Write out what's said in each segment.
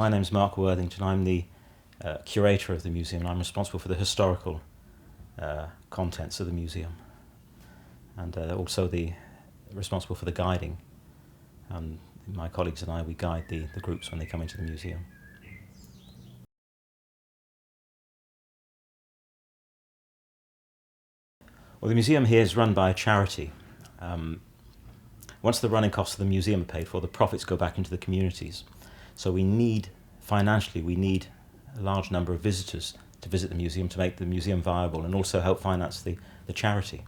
My name's Mark Worthington. I'm the curator of the museum, and I'm responsible for the historical contents of the museum, and also responsible for the guiding. My colleagues and I, we guide the groups when they come into the museum. Well, the museum here is run by a charity. Once the running costs of the museum are paid for, the profits go back into the communities. So financially, we need a large number of visitors to visit the museum to make the museum viable and also help finance the charity.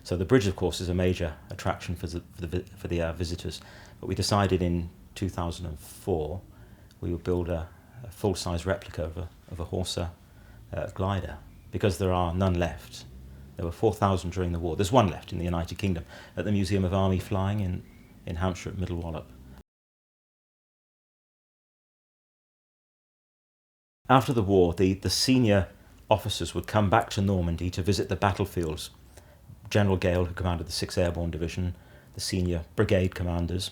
So the bridge, of course, is a major attraction for the visitors. But we decided in 2004 we would build a full-size replica of a Horsa glider, because there are none left. There were 4,000 during the war. There's one left in the United Kingdom at the Museum of Army Flying in Hampshire at Middle Wallop. After the war, the senior officers would come back to Normandy to visit the battlefields. General Gale, who commanded the 6th Airborne Division, the senior brigade commanders,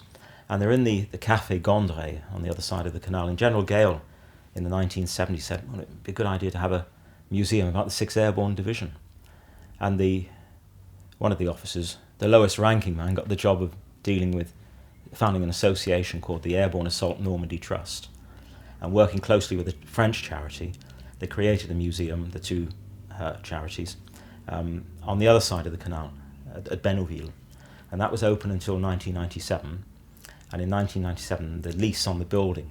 and they're in the Café Gondry on the other side of the canal. And General Gale in the 1970s said, well, it'd be a good idea to have a museum about the 6th Airborne Division. And one of the officers, the lowest ranking man, got the job of founding an association called the Airborne Assault Normandy Trust. And working closely with a French charity, they created a museum, the two charities, on the other side of the canal at Bénouville. And that was open until 1997. And in 1997, the lease on the building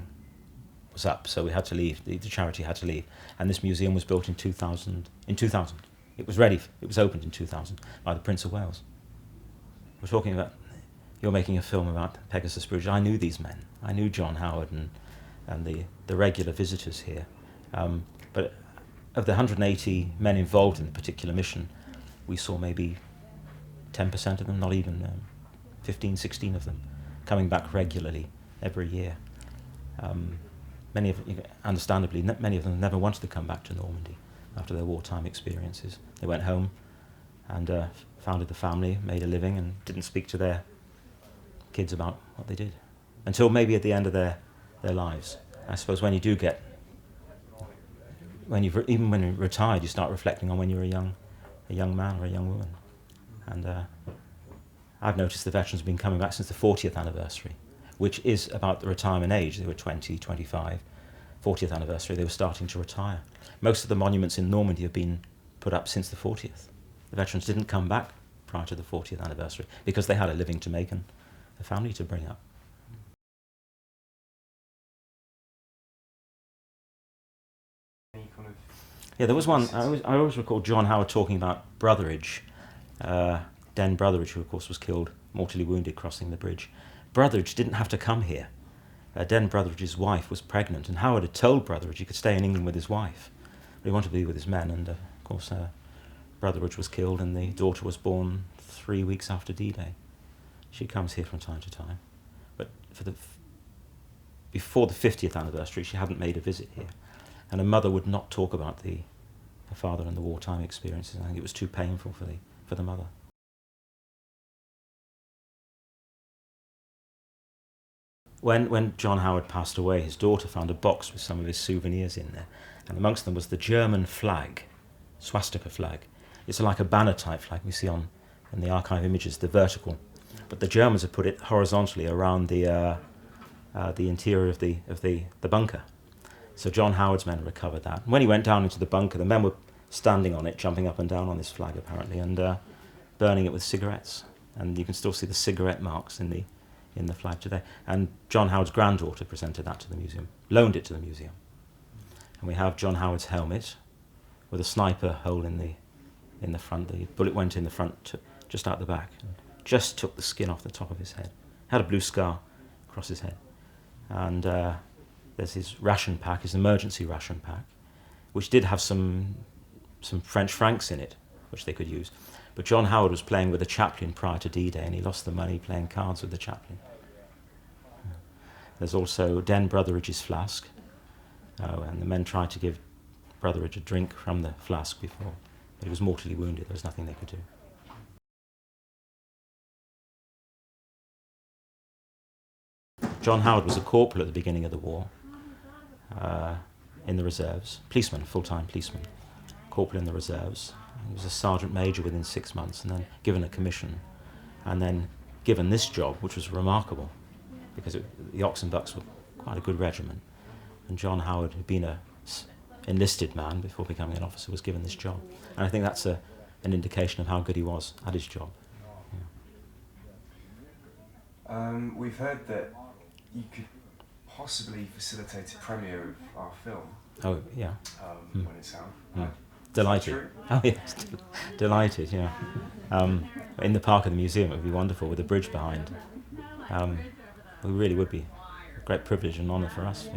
was up, so we had to leave. The charity had to leave. And this museum was built in 2000. It was ready. It was opened in 2000 by the Prince of Wales. We're talking about, you're making a film about Pegasus Bridge. I knew these men. I knew John Howard and the regular visitors here. But of the 180 men involved in the particular mission, we saw maybe 10% of them, not even 15, 16 of them, coming back regularly every year. Understandably, many of them never wanted to come back to Normandy after their wartime experiences. They went home and founded a family, made a living, and didn't speak to their kids about what they did until maybe at the end of their lives. I suppose when you're retired, you start reflecting on when you're a young man or a young woman. And I've noticed the veterans have been coming back since the 40th anniversary, which is about the retirement age. They were 20, 25. 40th anniversary, they were starting to retire. Most of the monuments in Normandy have been put up since the 40th. The veterans didn't come back prior to the 40th anniversary because they had a living to make and a family to bring up. Yeah, there was one. I always recall John Howard talking about Brotheridge, Den Brotheridge, who of course was killed, mortally wounded, crossing the bridge. Brotheridge didn't have to come here. Den Brotheridge's wife was pregnant, and Howard had told Brotheridge he could stay in England with his wife, but he wanted to be with his men, and of course Brotheridge was killed, and the daughter was born 3 weeks after D-Day. She comes here from time to time, but before the 50th anniversary, she hadn't made a visit here, and her mother would not talk about her father and the wartime experiences. I think it was too painful for the mother. When John Howard passed away, his daughter found a box with some of his souvenirs in there, and amongst them was the German flag, swastika flag. It's like a banner type flag we see in the archive images, the vertical, but the Germans have put it horizontally around the interior of the bunker. So John Howard's men recovered that. And when he went down into the bunker, the men were standing on it, jumping up and down on this flag apparently, and burning it with cigarettes. And you can still see the cigarette marks in the flag today. And John Howard's granddaughter presented that to the museum, loaned it to the museum. And we have John Howard's helmet with a sniper hole in the front. The bullet went in the front, just out the back, and just took the skin off the top of his head. Had a blue scar across his head. And there's his ration pack, his emergency ration pack, which did have some French francs in it, which they could use. But John Howard was playing with a chaplain prior to D-Day, and he lost the money playing cards with the chaplain. There's also Den Brotheridge's flask, and the men tried to give Brotheridge a drink from the flask before, but he was mortally wounded. There was nothing they could do. John Howard was a corporal at the beginning of the war, in the reserves, policeman, full-time policeman, corporal in the reserves. He was a sergeant major within 6 months, and then given a commission, and then given this job, which was remarkable, because the Ox and Bucks were quite a good regiment, and John Howard, who'd been a enlisted man before becoming an officer, was given this job. And I think that's an indication of how good he was at his job. Yeah. We've heard that you could possibly facilitate a premiere of our film. Oh, yeah. When it's out. Delighted. Oh, yes, delighted, yeah. In the park of the museum, it would be wonderful with a bridge behind. It really would be a great privilege and honour for us.